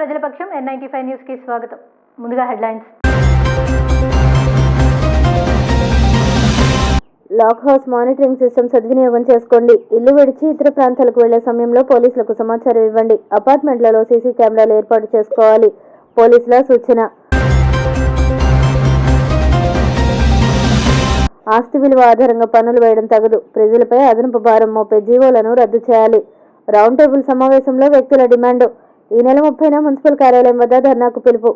ప్రజల పక్షం N95 news కి స్వాగతం. ముందుగా headlines. Lock house monitoring system సద్వినియోగం చేసుకోండి. ఇల్లు విడిచి ఇతర ప్రాంతాలకు వెళ్లే సమయంలో పోలీసులకు సమాచారం ఇవ్వండి. అపార్ట్మెంట్లలో సీసీ కెమెరాలు ఏర్పాటు చేసుకోవాలి. పోలీసుల సూచన. ఆస్తి విలువ ఆధారంగా పన్నులు వేయడం తగదు. ప్రజలపై అదనపు భారం మోపే జీవోలను రద్దు చేయాలి. రౌండ్ టేబుల్ సమావేశంలో వ్యక్తుల డిమాండ్. ఈ నెల 30న మున్సిపల్ కార్యాలయం వద్ద ధర్నాకు పిలుపు.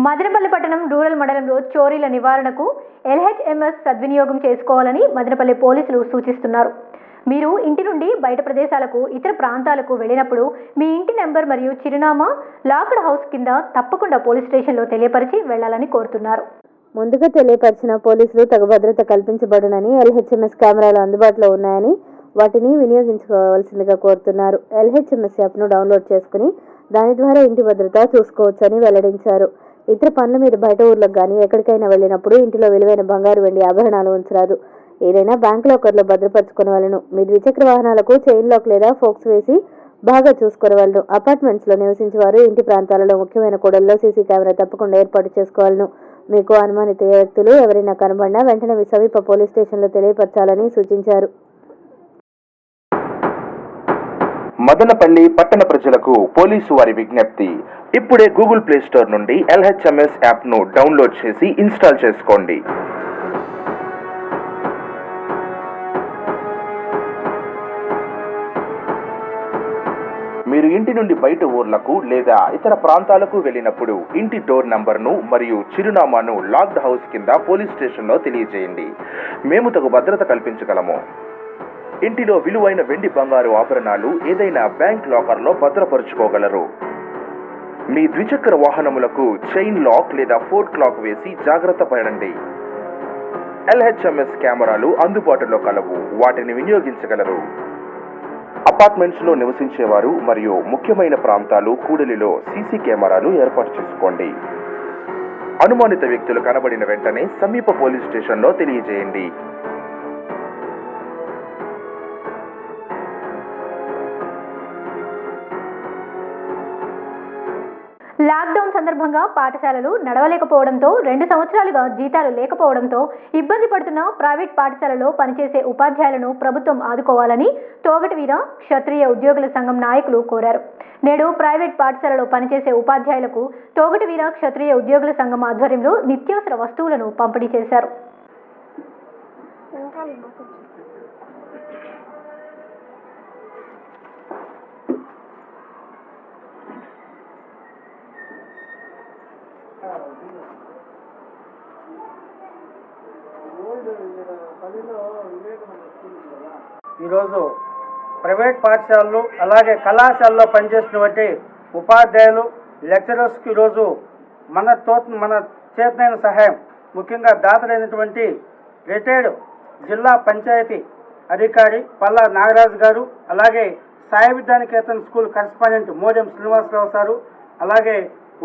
మదనపల్లి పట్టణం రూరల్ మండలంలో చోరీల నివారణకు LHMS సద్వినియోగం చేసుకోవాలని మదనపల్లి పోలీసులు సూచిస్తున్నారు. మీరు ఇంటి నుండి బయట ప్రదేశాలకు ఇతర ప్రాంతాలకు వెళ్ళినప్పుడు మీ ఇంటి నెంబర్ మరియు చిరునామా లాక్డ్ హౌస్ కింద తప్పకుండా పోలీస్ స్టేషన్లో తెలియపరిచి వెళ్లాలని కోరుతున్నారు. ముందుగా తెలియపరిచిన పోలీసులు తగు భద్రత కల్పించబడునని, LHMS కెమెరాలు అందుబాటులో ఉన్నాయని, వాటిని వినియోగించుకోవాల్సిందిగా కోరుతున్నారు. LHMS యాప్ను డౌన్లోడ్ చేసుకుని దాని ద్వారా ఇంటి భద్రత చూసుకోవచ్చని వెల్లడించారు. ఇతర పనుల మీద బయట ఊర్లకు కానీ ఎక్కడికైనా వెళ్ళినప్పుడు ఇంటిలో విలువైన బంగారు వెండి ఆభరణాలు ఉంచరాదు. ఏదైనా బ్యాంక్ లాకర్లో భద్రపరచుకోవాలను. మీ ద్విచక్ర వాహనాలకు చైన్ లాక్ లేదా ఫోక్స్ వేసి బాగా చూసుకోవాలను. అపార్ట్మెంట్స్లో నివసించే వారు ఇంటి ప్రాంతాలలో ముఖ్యమైన కూడల్లో సీసీ కెమెరా తప్పకుండా ఏర్పాటు చేసుకోవాలను. మీకు అనుమానిత వ్యక్తులు ఎవరైనా కనబడినా వెంటనే సమీప పోలీస్ స్టేషన్లో తెలియపరచాలని సూచించారు. మదనపల్లి పట్టణ ప్రజలకు పోలీసు వారి విజ్ఞప్తి. ఇప్పుడే గూగుల్ ప్లే స్టోర్ నుండి LHMS యాప్ను డౌన్లోడ్ చేసి ఇన్స్టాల్ చేసుకోండి. మీరు ఇంటి నుండి బయట ఊర్లకు లేదా ఇతర ప్రాంతాలకు వెళ్ళినప్పుడు ఇంటి డోర్ నంబర్ను మరియు చిరునామాను లాక్డ్ హౌస్ కింద పోలీస్ స్టేషన్లో తెలియజేయండి. మేము తగు భద్రత కల్పించగలము. ఇంటిలో విలువైన వెండి బంగారు ఆభరణాలు ఏదైనా బ్యాంక్ లాకర్లో భద్రపరుచుకోగలరు. మీ ద్విచక్ర వాహనములకు చైన్ లాక్ లేదా ఫోర్క్ లాక్ వేసి జాగ్రత్త పడండి. LHMS కెమెరాలు అందుబాటులో కలవు. వాటిని వినియోగించగలరు. అపార్ట్మెంట్స్లో నివసించేవారు మరియు ముఖ్యమైన ప్రాంతాలు కూడలిలో సీసీ కెమెరాలు ఏర్పాటు చేసుకోండి. అనుమానిత వ్యక్తులు కనబడిన వెంటనే సమీప పోలీస్ స్టేషన్లో తెలియజేయండి. లాక్డౌన్ సందర్భంగా పాఠశాలలు నడవలేకపోవడంతో 2 సంవత్సరాలుగా జీతాలు లేకపోవడంతో ఇబ్బంది పడుతున్న ప్రైవేట్ పాఠశాలలో పనిచేసే ఉపాధ్యాయులను ప్రభుత్వం ఆదుకోవాలని తోగటవీర క్షత్రియ ఉద్యోగుల సంఘం నాయకులు కోరారు. నేడు ప్రైవేట్ పాఠశాలలో పనిచేసే ఉపాధ్యాయులకు తోగటవీర క్షత్రియ ఉద్యోగుల సంఘం ఆధ్వర్యంలో నిత్యావసర వస్తువులను పంపిణీ చేశారు. ఈరోజు ప్రైవేట్ పాఠశాలలు అలాగే కళాశాలలో పనిచేస్తున్నటువంటి ఉపాధ్యాయులు లెక్చరర్స్కి ఈరోజు మన చేతనైన సహాయం, ముఖ్యంగా దాతలైనటువంటి రిటైర్డ్ జిల్లా పంచాయతీ అధికారి పల్లా నాగరాజు గారు, అలాగే Sai Vidyaniketan school correspondent Modem Srinivasarao sir, అలాగే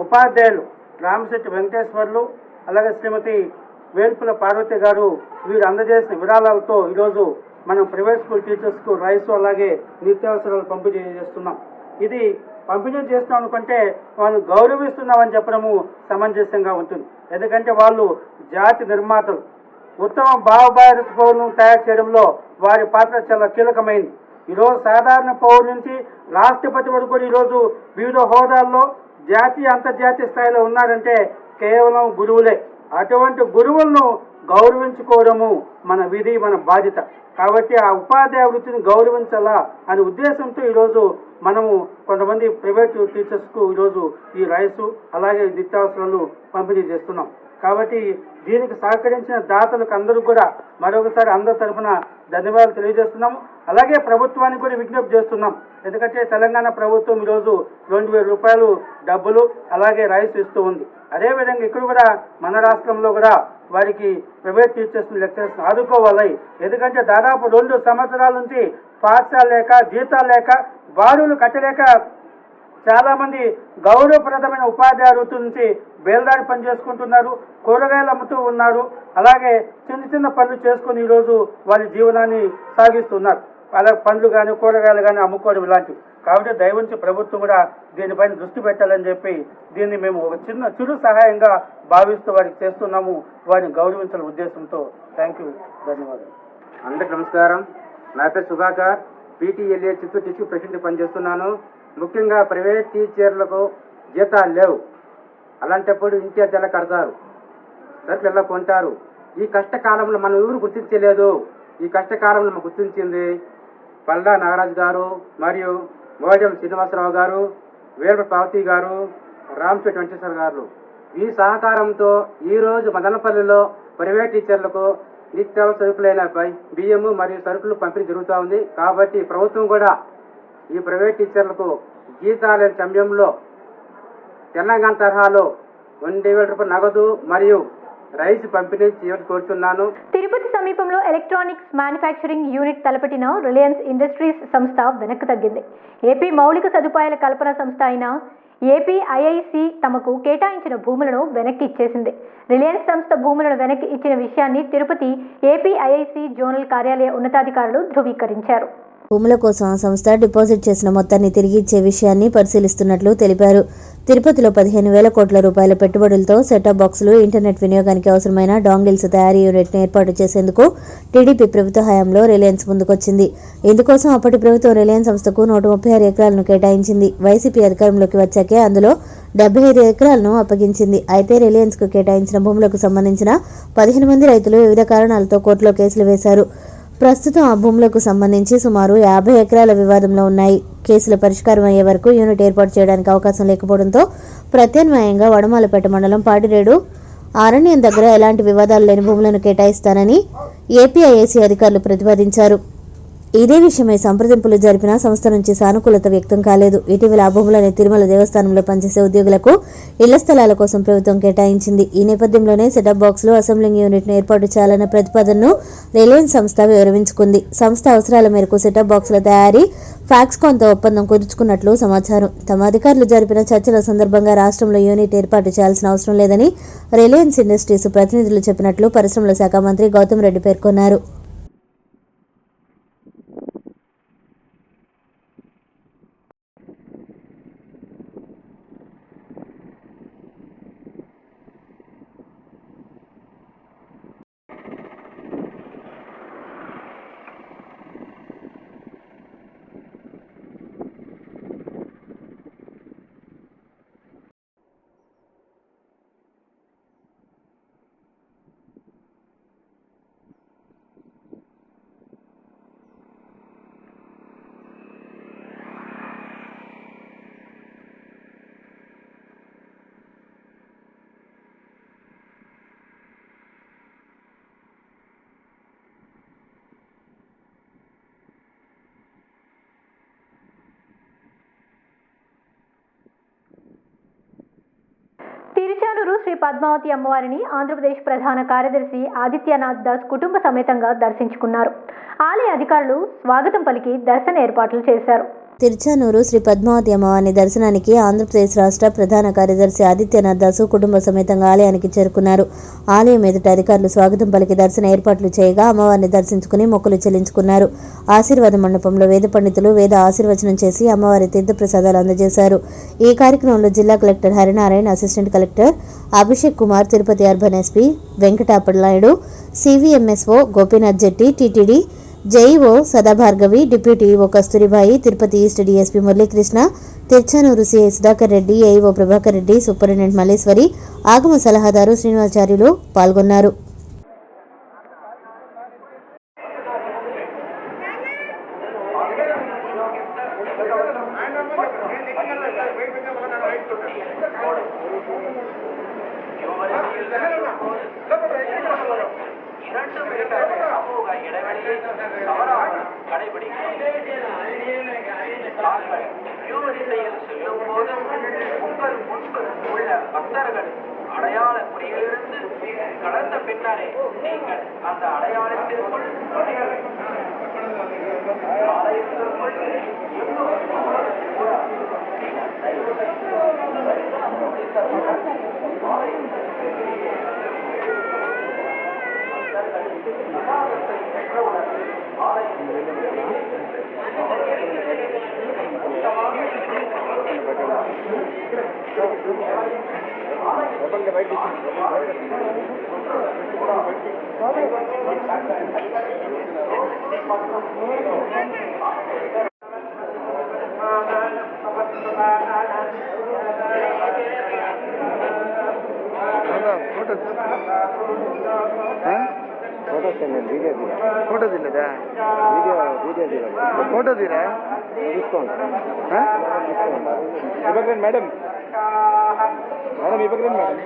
ఉపాధ్యాయులు రామశెట్టి వెంకటేశ్వర్లు, అలాగే శ్రీమతి వేల్పుల పార్వతి గారు వీరు అందజేసిన విరాళాలతో ఈరోజు మనం ప్రైవేట్ స్కూల్ టీచర్స్కు రైసు అలాగే నిత్యావసరాలు పంపిణీ చేస్తున్నాం. ఇది పంపిణీ చేస్తున్నాం అనుకుంటే వాళ్ళు గౌరవిస్తున్నామని చెప్పడము సమంజసంగా ఉంటుంది. ఎందుకంటే వాళ్ళు జాతి నిర్మాతలు. ఉత్తమ భావభారత పౌరులను తయారు చేయడంలో వారి పాత్ర చాలా కీలకమైంది. ఈరోజు సాధారణ పౌరు నుంచి రాష్ట్రపతి వరకు కూడా ఈరోజు వివిధ హోదాల్లో జాతీయ అంతర్జాతీయ స్థాయిలో ఉన్నారంటే కేవలం గురువులే. అటువంటి గురువులను గౌరవించుకోవడము మన విధి, మన బాధ్యత. కాబట్టి ఆ ఉపాధ్యాయ వృత్తిని గౌరవించాలా అనే ఉద్దేశంతో ఈరోజు మనము కొంతమంది ప్రైవేట్ టీచర్స్కు ఈరోజు ఈ రైసు అలాగే నిత్యావసరాలు పంపిణీ చేస్తున్నాం. కాబట్టి దీనికి సహకరించిన దాతలకు అందరూ కూడా మరొకసారి అందరి తరఫున ధన్యవాదాలు తెలియజేస్తున్నాము. అలాగే ప్రభుత్వానికి కూడా విజ్ఞప్తి చేస్తున్నాం. ఎందుకంటే తెలంగాణ ప్రభుత్వం ఈరోజు 2000 రూపాయలు డబ్బులు అలాగే రైస్ ఇస్తూ ఉంది. అదేవిధంగా ఇక్కడ కూడా మన రాష్ట్రంలో కూడా వారికి ప్రైవేట్ టీచర్స్ లెక్చరర్స్ ఆదుకోవాలి. ఎందుకంటే దాదాపు 2 సంవత్సరాల నుంచి పాఠశాల లేక, జీతాలు లేక, బారులు కట్టలేక చాలామంది గౌరవప్రదమైన ఉపాధ్యాయ వృత్తి నుంచి బేల్దారి పని చేసుకుంటున్నారు, కూరగాయలు అమ్ముతూ ఉన్నారు, అలాగే చిన్న చిన్న పనులు చేసుకుని ఈరోజు వారి జీవనాన్ని సాగిస్తున్నారు. అలా పండ్లు కానీ కూరగాయలు కానీ అమ్ముకోవడం ఇలాంటివి. కాబట్టి దయవుంచి ప్రభుత్వం కూడా దీనిపైన దృష్టి పెట్టాలని చెప్పి దీన్ని మేము ఒక చిరు సహాయంగా భావిస్తూ వారికి చేస్తున్నాము. వారిని గౌరవించాలనే ఉద్దేశంతో. థ్యాంక్ యూ, ధన్యవాదాలు. అందరికి నమస్కారం. నా పేరు సుధాకర్, పీటీఎల్ఏ చిత్తూరు డిస్ట్రిక్ట్ ప్రెసిడెంట్ పనిచేస్తున్నాను. ముఖ్యంగా ప్రైవేట్ టీచర్లకు జీతాలు లేవు. అలాంటప్పుడు ఇంటి అద్దెలా కడతారు, సరుకులు ఎలా కొంటారు? ఈ కష్టకాలంలో మనం ఎవరు గుర్తించలేదు. ఈ కష్టకాలంలో మనం గుర్తించింది పల్లా నాగరాజు గారు మరియు మోడెం శ్రీనివాసరావు గారు, వీరప పార్వతి గారు, రామపేట వెంకటేశ్వర గారు. ఈ సహకారంతో ఈరోజు మదనపల్లిలో ప్రైవేట్ టీచర్లకు నిత్యావసర సరుకులైన బియ్యము మరియు సరుకులు పంపిణీ జరుగుతూ ఉంది. కాబట్టి ప్రభుత్వం కూడా ఈ ప్రైవేట్ టీచర్లకు జీతాల సమయంలో తెలంగాణ తరహాలో 2,000 రూపాయల నగదు మరియు రైస్ పంపిణీ చేయాలని కోరుతున్నాను. తిరుపతి సమీపంలో ఎలక్ట్రానిక్స్ మ్యానుఫ్యాక్చరింగ్ యూనిట్ తలపెట్టిన రిలయన్స్ ఇండస్ట్రీస్ సంస్థ వెనక్కి తగ్గింది. ఏపీ మౌలిక సదుపాయాల కల్పన సంస్థ అయిన ఏపీఐఐసి తమకు కేటాయించిన భూములను వెనక్కి ఇచ్చేసింది. రిలయన్స్ సంస్థ భూములను వెనక్కి ఇచ్చిన విషయాన్ని తిరుపతి ఏపీఐఐసి జోనల్ కార్యాలయ ఉన్నతాధికారులు ధృవీకరించారు. భూముల కోసం ఆ సంస్థ డిపాజిట్ చేసిన మొత్తాన్ని తిరిగి ఇచ్చే విషయాన్ని పరిశీలిస్తున్నట్లు తెలిపారు. తిరుపతిలో 15,000 కోట్ల రూపాయల పెట్టుబడులతో సెటప్ బాక్సులు, ఇంటర్నెట్ వినియోగానికి అవసరమైన డాంగిల్స్ తయారీ యూనిట్ను ఏర్పాటు చేసేందుకు టీడీపీ ప్రభుత్వ హయాంలో రిలయన్స్ ముందుకొచ్చింది. ఇందుకోసం అప్పటి ప్రభుత్వం రిలయన్స్ సంస్థకు 136 ఎకరాలను కేటాయించింది. వైసీపీ అధికారంలోకి వచ్చాకే అందులో 75 ఎకరాలను అప్పగించింది. అయితే రిలయన్స్కు కేటాయించిన భూములకు సంబంధించిన 15 మంది రైతులు వివిధ కారణాలతో కోర్టులో కేసులు వేశారు. ప్రస్తుతం ఆ భూములకు సంబంధించి సుమారు 50 ఎకరాల వివాదంలో ఉన్నాయి. కేసుల పరిష్కారం అయ్యే వరకు యూనిట్ ఏర్పాటు చేయడానికి అవకాశం లేకపోవడంతో ప్రత్యామ్నాయంగా వడమాలపేట మండలం పాటిరేడు అరణ్యం దగ్గర ఎలాంటి వివాదాలు లేని భూములను కేటాయిస్తానని ఏపీఐఏసీ అధికారులు ప్రతిపాదించారు. ఇదే విషయమై సంప్రదింపులు జరిపిన సంస్థ నుంచి సానుకూలత వ్యక్తం కాలేదు. ఇటీవల ఆ భూములని తిరుమల దేవస్థానంలో పనిచేసే ఉద్యోగులకు ఇళ్ల స్థలాల కోసం ప్రభుత్వం కేటాయించింది. ఈ నేపథ్యంలోనే సెటప్ బాక్స్లో అసెంబ్లింగ్ యూనిట్ను ఏర్పాటు చేయాలన్న ప్రతిపాదనను రిలయన్స్ సంస్థ విరమించుకుంది. సంస్థ అవసరాల మేరకు సెటప్ బాక్సుల తయారీ ఫాక్స్కాన్తో ఒప్పందం కుదుర్చుకున్నట్లు సమాచారం. తమ అధికారులు జరిపిన చర్చల సందర్భంగా రాష్ట్రంలో యూనిట్ ఏర్పాటు చేయాల్సిన అవసరం లేదని రిలయన్స్ ఇండస్ట్రీస్ ప్రతినిధులు చెప్పినట్లు పరిశ్రమల శాఖ మంత్రి గౌతమ్ రెడ్డి పేర్కొన్నారు. తిరుచానూరు శ్రీ పద్మావతి అమ్మవారిని ఆంధ్రప్రదేశ్ ప్రధాన కార్యదర్శి ఆదిత్యనాథ్ దాస్ కుటుంబ సమేతంగా దర్శించుకున్నారు. ఆలయ అధికారులు స్వాగతం పలికి దర్శన ఏర్పాట్లు చేశారు. తిరుచానూరు శ్రీ పద్మావతి అమ్మవారిని దర్శనానికి ఆంధ్రప్రదేశ్ రాష్ట్ర ప్రధాన కార్యదర్శి ఆదిత్యనాథ్ దాసు కుటుంబ సమేతంగా ఆలయానికి చేరుకున్నారు. ఆలయం ఎదుట అధికారులు స్వాగతం పలికి దర్శన ఏర్పాట్లు చేయగా అమ్మవారిని దర్శించుకుని మొక్కులు చెల్లించుకున్నారు. ఆశీర్వాద మండపంలో వేద పండితులు వేద ఆశీర్వచనం చేసి అమ్మవారి తీర్థప్రసాదాలు అందజేశారు. ఈ కార్యక్రమంలో జిల్లా collector Harinarayana, assistant collector Abhishek Kumar, Tirupati urban SP Venkatapanaidu, CVMSO Gopinath Jetti, TTD JEO Sadabhargavi, deputy EO Kasturibai, Tirupati east DSP Muralikrishna, Tiruchanur CI Sudhakar Reddy, AEO Prabhakar Reddy, superintendent Malleswari, ఆగమ సలహాదారు శ్రీనివాచార్యులు పాల్గొన్నారు. பக்தர்கள் அடையாள குறியிலிருந்து கடந்த பின்னரே நீங்கள் அந்த அடையாளத்திற்குள் ஆலயத்திற்கு ఫోటో తీయలేదా? ఫోటో తీరా తీసుకోండి. ఇవ్వకండి మేడం, ఇవ్వకండి మేడం.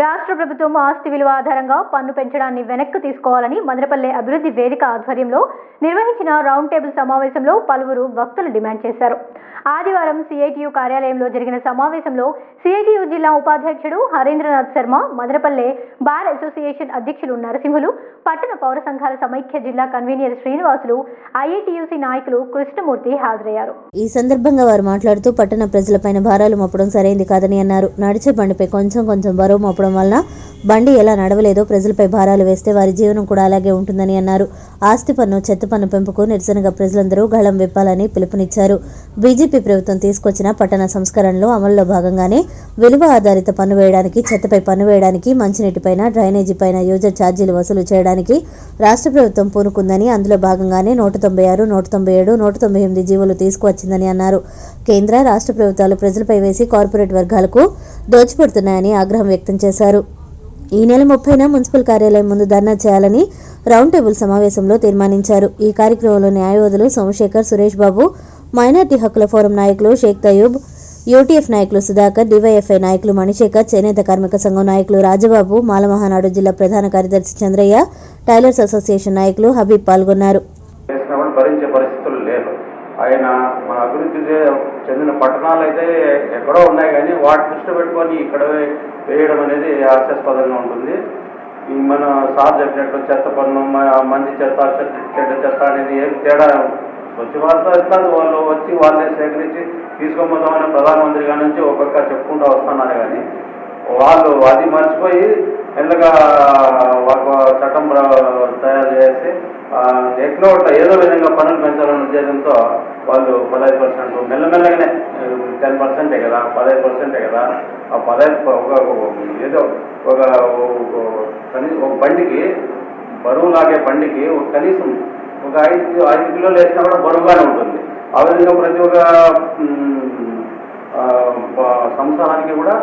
రాష్ట్ర ప్రభుత్వం ఆస్తి విలువ ఆధారంగా పన్ను పెంచడాన్ని వెనక్కి తీసుకోవాలని మదనపల్లె అభివృద్ధి వేదిక ఆధ్వర్యంలో నిర్వహించిన రౌండ్ టేబుల్ సమావేశంలో పలువురు వక్తలు డిమాండ్ చేశారు. ఆదివారం సిఐటియు కార్యాలయంలో జరిగిన సమావేశంలో సిఐటియు జిల్లా ఉపాధ్యక్షుడు హరీంద్రనాథ్ శర్మ, మదనపల్లె బార్ అసోసియేషన్ అధ్యక్షులు నరసింహులు, పట్టణ పౌర సంఘాల సమైక్య జిల్లా కన్వీనర్ శ్రీనివాసులు, ఐఐటియుసి నాయకులు కృష్ణమూర్తి హాజరయ్యారు. ఈ సందర్భంగా వారు మాట్లాడుతూ పట్టణ ప్రజలపైన భారాలు మోపడం సరైంది కాదని అన్నారు. నడిచే బండిపై కొంచెం బరువు మోపడం వలన బండి ఎలా నడవలేదో ప్రజలపై భారాలు వేస్తే వారి జీవనం కూడా అలాగే ఉంటుందని అన్నారు. ఆస్తి పన్ను, చెత్త పన్ను పెంపుకు నిరసనగా ప్రజలందరూ గళం విప్పాలని పిలుపునిచ్చారు. బీజేపీ ప్రభుత్వం తీసుకొచ్చిన పట్టణ సంస్కరణలు అమలులో భాగంగానే విలువ ఆధారిత పన్ను వేయడానికి, చెత్తపై పన్ను వేయడానికి, మంచినీటిపైన, డ్రైనేజీపైన యూజర్ ఛార్జీలు వసూలు చేయడానికి రాష్ట్ర ప్రభుత్వం పూనుకుందని, అందులో భాగంగానే 196, 197, 198 జీవోలు తీసుకువచ్చిందని అన్నారు. కేంద్ర, రాష్ట్ర ప్రభుత్వాలు ప్రజలపై వేసి కార్పొరేట్ వర్గాలకు దోచిపెడుతున్నాయని ఆగ్రహం వ్యక్తం చేశారు. ఈ నెల 30న మున్సిపల్ కార్యాలయం ముందు ధర్నా చేయాలని రౌండ్ టేబుల్ సమావేశంలో తీర్మానించారు. ఈ కార్యక్రమంలో న్యాయవాదులు సోమశేఖర్, సురేష్ బాబు, మైనార్టీ హక్కుల ఫోరం నాయకులు షేక్ తయూబ్, యూటీఎఫ్ నాయకులు సుధాకర్, డివైఎఫ్ఐ నాయకులు మణిశేఖర్, చేనేత కార్మిక సంఘం నాయకులు రాజబాబు, మాలమహానాడు జిల్లా ప్రధాన కార్యదర్శి చంద్రయ్య, టైలర్స్ అసోసియేషన్ నాయకులు హబీబ్ పాల్గొన్నారు. భరించే పరిస్థితులు లేవు. ఆయన మన అభివృద్ధి చెందిన పట్టణాలు అయితే ఎక్కడో ఉన్నాయి, కానీ వాటి దృష్టి పెట్టుకొని ఇక్కడ వేయడం అనేది హాస్యాస్పదంగా ఉంటుంది. మన సార్ చెప్పినట్టు చెత్త పన్ను, మంచి చెత్త, చెడ్డ చెత్త అనేది ఏం తేడా స్వచ్ఛ భారత్ ఇస్తారు. వాళ్ళు వచ్చి వాళ్ళే సేకరించి తీసుకోబోతామని ప్రధానమంత్రి గారి నుంచి ఒక్కొక్క చెప్పుకుంటూ వస్తున్నారు, కానీ వాళ్ళు అది మర్చిపోయి ఎందుగా ఒక చట్టం తయారు చేసి ఎక్కడో ఏదో విధంగా పన్నులు పెంచాలనే ఉద్దేశంతో వాళ్ళు 15%, మెల్లమెల్లగానే 10% కదా, 15% కదా, ఆ 15 ఏదో ఒక బండికి బరువు లాగే బండికి కనీసం ఒక 5 కిలోలు వేసినా కూడా బరువుగానే ఉంటుంది. ఆ విధంగా ప్రతి ఒక్క సంస్థానానికి కూడా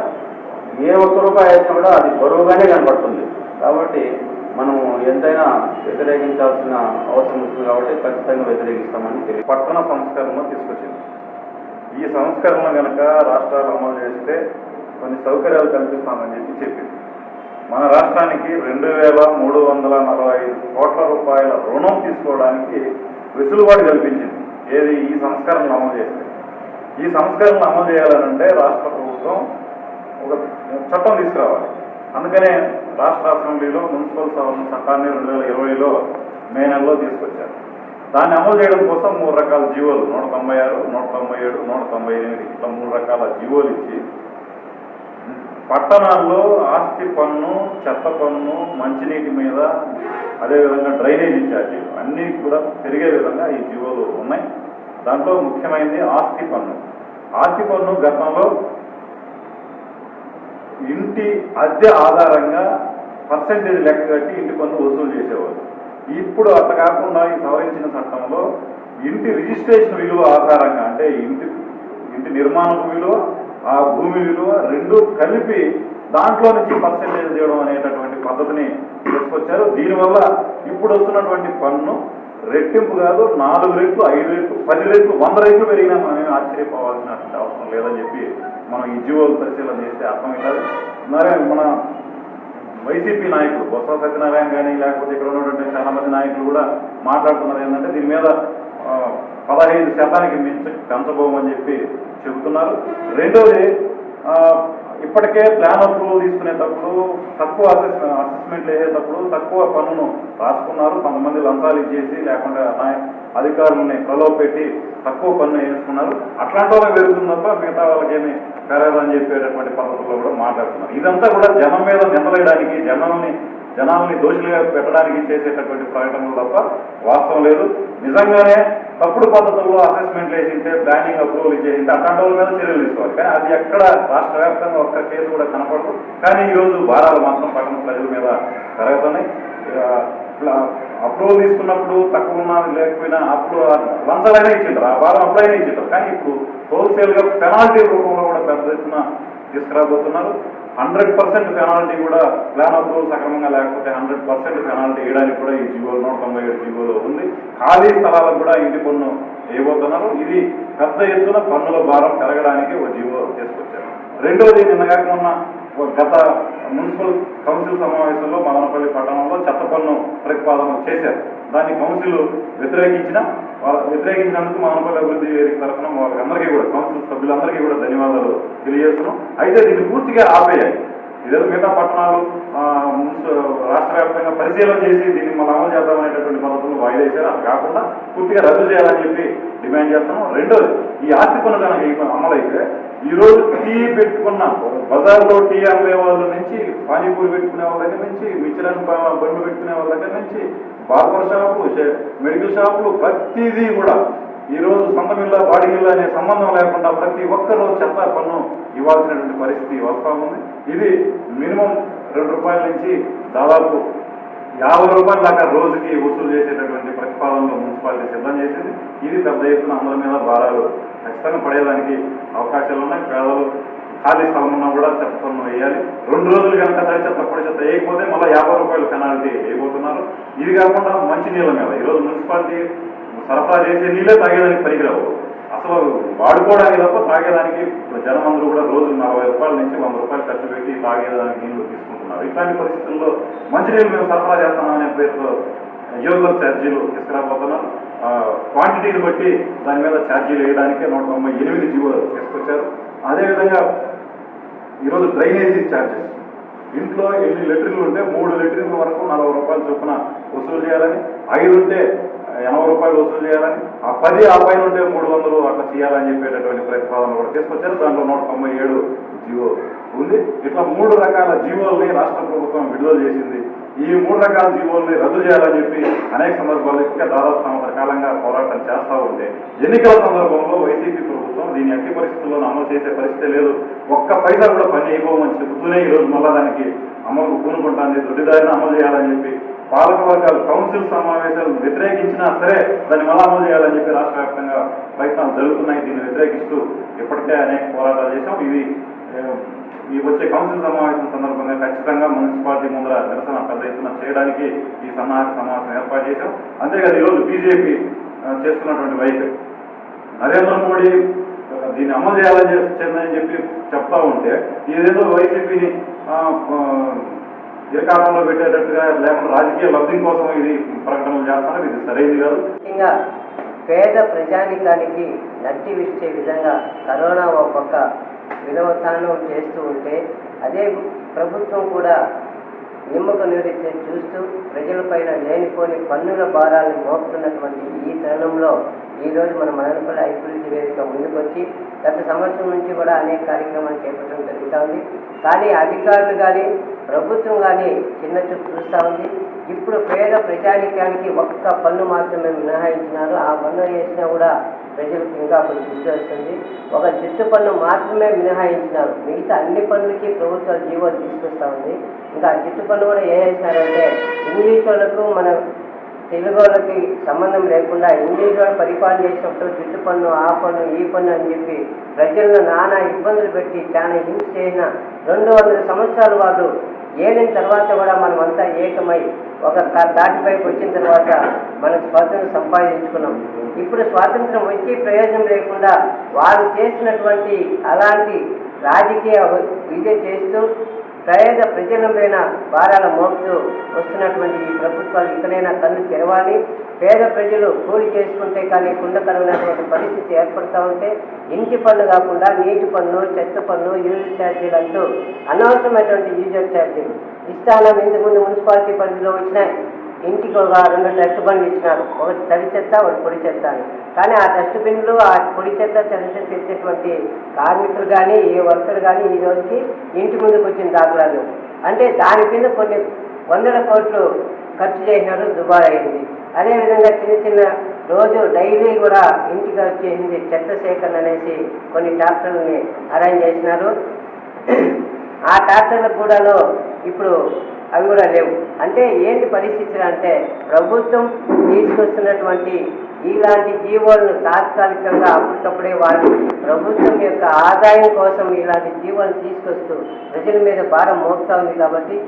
ఏ ఒక్క రూపాయి వేసినా కూడా అది బరువుగానే కనపడుతుంది. కాబట్టి మనం ఎంతైనా వ్యతిరేకించాల్సిన అవసరం ఉంటుంది. కాబట్టి ఖచ్చితంగా వ్యతిరేకిస్తామని తెలియదు. పట్టణ సంస్కరణ తీసుకొచ్చింది. ఈ సంస్కరణ కనుక రాష్ట్రాలు అమలు చేస్తే కొన్ని సౌకర్యాలు కల్పిస్తామని చెప్పింది. మన రాష్ట్రానికి 2,345 కోట్ల రూపాయల రుణం తీసుకోవడానికి వెసులుబాటు కల్పించింది. ఏది? ఈ సంస్కరణలు అమలు చేస్తే. ఈ సంస్కరణలు అమలు చేయాలనంటే రాష్ట్ర ప్రభుత్వం ఒక చట్టం తీసుకురావాలి. అందుకనే రాష్ట్ర అసెంబ్లీలో మున్సిపల్ సవరణ చట్టాన్ని 2020లో మే నెలలో తీసుకొచ్చారు. దాన్ని అమలు చేయడం కోసం 3 రకాల జీవోలు, 196, 197, 198 ఇట్లా 3 రకాల జీవోలు ఇచ్చి పట్టణాల్లో ఆస్తి పన్ను, చెత్త పన్ను, మంచినీటి మీద, అదేవిధంగా డ్రైనేజీ ఛార్జీలు అన్నీ కూడా పెరిగే విధంగా ఈ జీవోలు ఉన్నాయి. దాంట్లో ముఖ్యమైనది ఆస్తి పన్ను. ఆస్తి పన్ను గతంలో ఇంటి అద్దె ఆధారంగా పర్సెంటేజ్ లెక్క కట్టి ఇంటి పన్ను వసూలు చేసేవారు. ఇప్పుడు అట్లా కాకుండా ఈ సవరించిన చట్టంలో ఇంటి రిజిస్ట్రేషన్ విలువ ఆధారంగా, అంటే ఇంటి నిర్మాణపు విలువ, ఆ భూమి విలువ రెండు కలిపి దాంట్లో నుంచి పర్సెంటేజ్ చేయడం అనేటటువంటి పద్ధతిని తీసుకొచ్చారు. దీనివల్ల ఇప్పుడు వస్తున్నటువంటి పన్ను రెట్టింపు కాదు, 4 రెట్లు, 5 రెట్లు, 10 రెట్లు, 100 రెట్లు పెరిగినా మనమేమి ఆశ్చర్యపోవాల్సినటువంటి అవసరం లేదని చెప్పి మనం ఈ జీవోలు పరిశీలన చేస్తే అర్థమవుతుంది. మరి మన వైసీపీ నాయకులు బొత్స సత్యనారాయణ కానీ లేకపోతే ఇక్కడ ఉన్నటువంటి చాలా మంది నాయకులు కూడా మాట్లాడుతున్నారు ఏంటంటే దీని మీద 15% మించి పెంచబోమని చెప్పి చెబుతున్నారు. రెండోది, ఇప్పటికే ప్లాన్ అప్రూవల్ తీసుకునేటప్పుడు తక్కువ అసెస్మెంట్లు వేసేటప్పుడు తక్కువ పన్నును రాసుకున్నారు. కొంతమంది లంచాలు ఇచ్చేసి లేకుండా అధికారులని ప్రలోభ పెట్టి తక్కువ పన్ను వేసుకున్నారు. అట్లాంటి వాళ్ళకి పెరుగుతుంది తప్ప మిగతా వాళ్ళకేమి పెరగదని చెప్పేటటువంటి పద్ధతుల్లో కూడా మాట్లాడుతున్నారు. ఇదంతా కూడా జనం మీద నిందలేయడానికి, జనాల్ని దోషులుగా పెట్టడానికి చేసేటటువంటి ప్రకటనలు తప్ప వాస్తవం లేదు. నిజంగానే తప్పుడు పద్ధతుల్లో అసెస్మెంట్లు వేసింటే, ప్లానింగ్ అప్రూవల్ ఇచ్చేసింటే అట్లాంటి వాళ్ళ మీద చర్యలు తీసుకోవాలి. కానీ అది ఎక్కడ రాష్ట్ర వ్యాప్తంగా ఒక్క కేసు కూడా కనపడదు. కానీ ఈరోజు భారాలు మాత్రం పట్టణ ప్రజల మీద పెరుగుతున్నాయి. అప్రూవల్ తీసుకున్నప్పుడు తక్కువ ఉన్నా లేకపోయినా అప్పుడు లంచాలైనా ఇచ్చింటారు, ఆ భారం అప్పుడైనా ఇచ్చింటారు. కానీ ఇప్పుడు హోల్సేల్గా పెనాల్టీ రూపంలో కూడా పెద్ద ఎత్తున తీసుకురాబోతున్నారు. 100% పెనాల్టీ కూడా ప్లాన్ అప్రూవల్ సక్రమంగా లేకపోతే 100% పెనాల్టీ వేయడానికి కూడా ఈ జీవోలో 197 జీవోలో ఉంది. ఖాళీ స్థలాలకు కూడా ఇంటి పన్ను వేయబోతున్నారు. ఇది పెద్ద ఎత్తున పన్నుల భారం పెరగడానికి ఒక జీవో తీసుకొచ్చారు. రెండోది, నిన్నగాక మొన్న గత మున్సిపల్ కౌన్సిల్ సమావేశంలో మదనపల్లి పట్టణంలో చెత్త పన్ను ప్రతిపాదన చేశారు. దాన్ని కౌన్సిల్ వ్యతిరేకించినందుకు మదనపల్లి అభివృద్ధి వేదిక తరఫున వాళ్ళందరికీ కూడా, కౌన్సిల్ సభ్యులందరికీ కూడా ధన్యవాదాలు తెలియజేస్తున్నాం. అయితే దీన్ని పూర్తిగా ఆపేయాలి. ఇదేదో మిగతా పట్టణాలు రాష్ట్ర వ్యాప్తంగా పరిశీలన చేసి దీన్ని మనం అమలు చేద్దామనేటటువంటి పద్ధతులు వాయిదా వేశారు. అది కాకుండా పూర్తిగా రద్దు చేయాలని చెప్పి డిమాండ్ చేస్తున్నాం. రెండోది, ఈ ఆస్తి పన్ను కనుక అమలైతే ఈరోజు టీ పెట్టుకున్న బజార్లో టీ అమ్మే వాళ్ళ నుంచి, పానీపూరి పెట్టుకునే వాళ్ళ దగ్గర నుంచి, మిక్చర్ బండ్లు పెట్టుకునే వాళ్ళ దగ్గర నుంచి, బార్బర్ షాపు, మెడికల్ షాపులు, ప్రతిదీ కూడా ఈరోజు సొంత మిల్ల బాడీ మిల్ల అనే సంబంధం లేకుండా ప్రతి ఒక్కరూ చెత్త పన్ను ఇవ్వాల్సినటువంటి పరిస్థితి వస్తూ ఉంది. ఇది మినిమం ₹2 నుంచి దాదాపు ₹50 దాకా రోజుకి వసూలు చేసేటటువంటి ప్రతిపాదనలు మున్సిపాలిటీ సిద్ధం చేసింది. ఇది పెద్ద ఎత్తున అందరి మీద భారాలు ఖచ్చితంగా పడేదానికి అవకాశాలు ఉన్నాయి. పేదలు ఖాళీ స్థలం ఉన్నా కూడా చెత్త పన్ను వేయాలి. 2 రోజులు కనుక తడి చెత్త పొడి చెత్త వేయకపోతే మళ్ళీ ₹50 పెనాల్టీ వేయబోతున్నారు. ఇది కాకుండా మంచి నీళ్ళ మీద ఈరోజు మున్సిపాలిటీ సరఫరా చేసే నీళ్ళే తాగేదానికి పనికిరావు, అసలు వాడుకోవడానికి తప్ప తాగేదానికి జనం అందరూ కూడా రోజు ₹40 నుంచి ₹100 ఖర్చు పెట్టి తాగేదానికి నీళ్లు తీసుకుంటున్నారు. ఇట్లాంటి పరిస్థితుల్లో మంచినీళ్ళు మేము సరఫరా చేస్తామనే పేరుతో యువకుల ఛార్జీలు తీసుకురాబోతున్నారు. క్వాంటిటీని బట్టి దాని మీద ఛార్జీలు వేయడానికే 198 జీవో తీసుకొచ్చారు. అదేవిధంగా ఈరోజు డ్రైనేజీ ఛార్జెస్, ఇంట్లో ఎన్ని లెట్రిన్లు ఉంటే 3 లెట్రిన్ల వరకు ₹40 చొప్పున వసూలు చేయాలని, 5 ఉంటే ₹80 వసూలు చేయాలని, ఆ 10 ఆ పైన ఉంటే 300 అట్లా చేయాలని చెప్పేటటువంటి ప్రతిపాదన కూడా తీసుకొచ్చారు. దాంట్లో 197 జీవో ఉంది. ఇట్లా 3 రకాల జీవోల్ని రాష్ట్ర ప్రభుత్వం విడుదల చేసింది. ఈ 3 రకాల జీవోల్ని రద్దు చేయాలని చెప్పి అనేక సందర్భాల్లో ఇంకా దాదాపు సంవత్సర కాలంగా పోరాటం చేస్తూ ఉంటే ఎన్నికల సందర్భంలో వైసీపీ ప్రభుత్వం దీన్ని ఎట్టి పరిస్థితుల్లో అమలు చేసే పరిస్థితి లేదు, ఒక్క పైసా కూడా పని అయిపోమని చెబుతూనే ఈరోజు మళ్ళా దానికి అమలు పూనుకుంటాన్ని దొడ్డిదారిని అమలు చేయాలని చెప్పి పాలక వర్గాలు కౌన్సిల్ సమావేశాలు వ్యతిరేకించినా సరే దాన్ని మళ్ళా అమలు చేయాలని చెప్పి రాష్ట్ర వ్యాప్తంగా ప్రయత్నాలు జరుగుతున్నాయి. దీన్ని వ్యతిరేకిస్తూ ఇప్పటికే అనేక పోరాటాలు చేశాం. ఇది ఈ వచ్చే కౌన్సిల్ సమావేశం సందర్భంగా ఖచ్చితంగా మున్సిపాలిటీ ముందర నిరసన పెద్ద ఎత్తున చేయడానికి ఈ సన్నాహక సమావేశం ఏర్పాటు చేశాం. అంతేకాదు ఈరోజు బీజేపీ చేస్తున్నటువంటి వైఖరి, నరేంద్ర మోడీ దీన్ని అమలు చేయాలని చేస్తుందని చెప్పి చెప్తా ఉంటే ఇదేదో వైసీపీని ఇరకాలంలో పెట్టేటట్టుగా లేకుండా రాజకీయ లబ్ధి కోసం ఇది ప్రకటనలు చేస్తాను. ఇది సరైనది కాదు. ముఖ్యంగా పేద ప్రజానికానికి నట్టి విచ్చే విధంగా కరోనా ఒక పక్క వినవతానం చేస్తూ ఉంటే అదే ప్రభుత్వం కూడా నిమ్మక నీరెత్తి చూస్తూ ప్రజలపైన లేనిపోని పన్నుల భారాలను మోపుతున్నటువంటి ఈ తరుణంలో ఈరోజు మన మదనపల్లి అభివృద్ధి వేదిక ముందుకొచ్చి గత సంవత్సరం నుంచి కూడా అనేక కార్యక్రమాలు చేపట్టడం జరుగుతూ ఉంది. కానీ అధికారులు కానీ ప్రభుత్వం కానీ చిన్న చూపు చూస్తూ ఉంది. ఇప్పుడు పేద ప్రజానికానికి ఒక్క పన్ను మాత్రమే మినహాయించినారు. ఆ పన్ను వేసినా కూడా ప్రజలకు ఇంకా కొంచెం గుర్తు వస్తుంది. ఒక జిట్టు పన్ను మాత్రమే మినహాయించినారు. మిగతా అన్ని పన్నులకి ప్రభుత్వాలు జీవోలు తీసుకొస్తూ ఉంది. ఇంకా జిట్టు పన్ను కూడా ఏం చేసినారంటే ఇంగ్లీష్ వాళ్ళకు మన తెలుగు వాళ్ళకి సంబంధం లేకుండా ఇంగ్లీష్ వాళ్ళు పరిపాలన చేసినప్పుడు జిట్టు పన్ను, ఆ పన్ను, ఈ పన్ను అని చెప్పి ప్రజలను నానా ఇబ్బందులు పెట్టి చాలా హింస చేసిన 200 సంవత్సరాలు వాళ్ళు ఏలిన తర్వాత కూడా మనమంతా ఏకమై ఒక దాటిపైకి వచ్చిన తర్వాత మనకు స్వాతంత్రం సంపాదించుకున్నాం. ఇప్పుడు స్వాతంత్రం వచ్చి ప్రయోజనం లేకుండా వాళ్ళు చేసినటువంటి అలాంటి రాజకీయ విజయ చేస్తూ పేద ప్రజల పైన భారాలు మోపుతూ వస్తున్నటువంటి ఈ ప్రభుత్వాలు ఇకనైనా కన్ను తెరవాలి. పేద ప్రజలు కూలి చేసుకుంటే కానీ కుండ కడవనటువంటి పరిస్థితి ఏర్పడుతూ ఉంటే ఇంటి పన్ను కాకుండా నీటి పన్ను, చెత్త పన్ను, యూజర్ ఛార్జీలు అంటూ అనవసరమైనటువంటి యూజర్ ఛార్జీలు ఇస్తానం ఇంతకుముందు మున్సిపాలిటీ పరిధిలో వచ్చినాయి. ఇంటికి ఒక 2 డస్ట్బిన్లు ఇచ్చినారు, ఒకటి తడి చెత్త, ఒకటి పొడి చెత్త అని. కానీ ఆ డస్ట్బిన్లు, ఆ పొడి చెత్త, తడి చెత్త ఎత్తేటువంటి కార్మికులు కానీ ఏ వర్కర్ కానీ ఈ రోజుకి ఇంటి ముందుకు వచ్చిన దాఖలాలు. అంటే దాని మీద కొన్ని 100 కోట్లు ఖర్చు చేసినారు, దుబారా అయింది. అదేవిధంగా చిన్న రోజు డైలీ కూడా ఇంటికి వచ్చేసింది చెత్త సేకరణ అనేసి కొన్ని ట్రాక్టర్లని అరేంజ్ చేసినారు. ఆ ట్రాక్టర్లకు కూడాను ఇప్పుడు అవి కూడా లేవు. అంటే ఏంటి పరిస్థితులు అంటే ప్రభుత్వం తీసుకొస్తున్నటువంటి ఇలాంటి జీవోలను తాత్కాలికంగా అప్పటికప్పుడే వాళ్ళు ప్రభుత్వం యొక్క ఆదాయం కోసం ఇలాంటి జీవోలను తీసుకొస్తూ ప్రజల మీద భారం మోపుతా ఉంది. కాబట్టి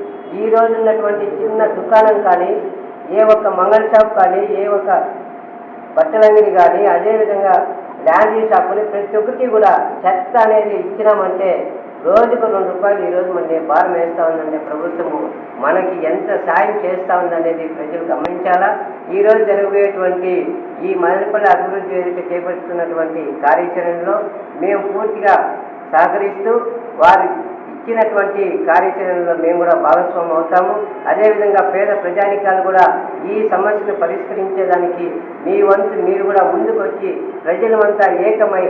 ఈ రోజు ఉన్నటువంటి చిన్న దుకాణం కానీ, ఏ ఒక్క మంగళ షాప్ కానీ, ఏ ఒక్క బట్టల అంగడి కానీ, అదేవిధంగా ల్యాండ్రీ షాపుని ప్రతి ఒక్కటి కూడా చెత్త అనేది ఇచ్చినామంటే రోజుకు 2 రూపాయలు ఈరోజు మన భారం వేస్తూ ఉందంటే ప్రభుత్వము మనకి ఎంత సాయం చేస్తూ ఉందనేది ప్రజలు గమనించాలా. ఈరోజు జరగబోయేటువంటి ఈ మదనపల్లి అభివృద్ధి వేదిక చేపడుతున్నటువంటి కార్యాచరణలో మేము పూర్తిగా సహకరిస్తూ వారి ఇచ్చినటువంటి కార్యాచరణలో మేము కూడా భాగస్వామ్యం అవుతాము. అదేవిధంగా పేద ప్రజానికాలు కూడా ఈ సమస్యను పరిష్కరించేదానికి మీ వంతు మీరు కూడా ముందుకు వచ్చి ప్రజలమంతా ఏకమై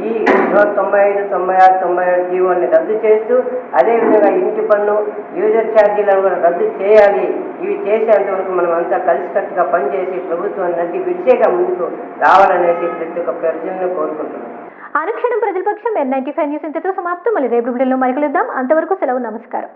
ఈ 95, 96, 97 జీవోల్ని రద్దు చేస్తూ అదేవిధంగా ఇంటి పన్ను, యూజర్ ఛార్జీలను కూడా రద్దు చేయాలి. ఇవి చేసేంతవరకు మనం అంతా కలిసికట్టుగా పనిచేసి ప్రభుత్వాన్ని నడ్డి విడిచేగా ముందుకు రావాలనేసి ప్రతి ఒక్క ప్రజలను కోరుకుంటున్నాం. అనుక్షణం ప్రజలపక్షం N95 న్యూస్ ఇంతతో సమాప్తం. మళ్ళీ రేపు బులెటిన్లో మరి కలుద్దాం. అంతవరకు సెలవు, నమస్కారం.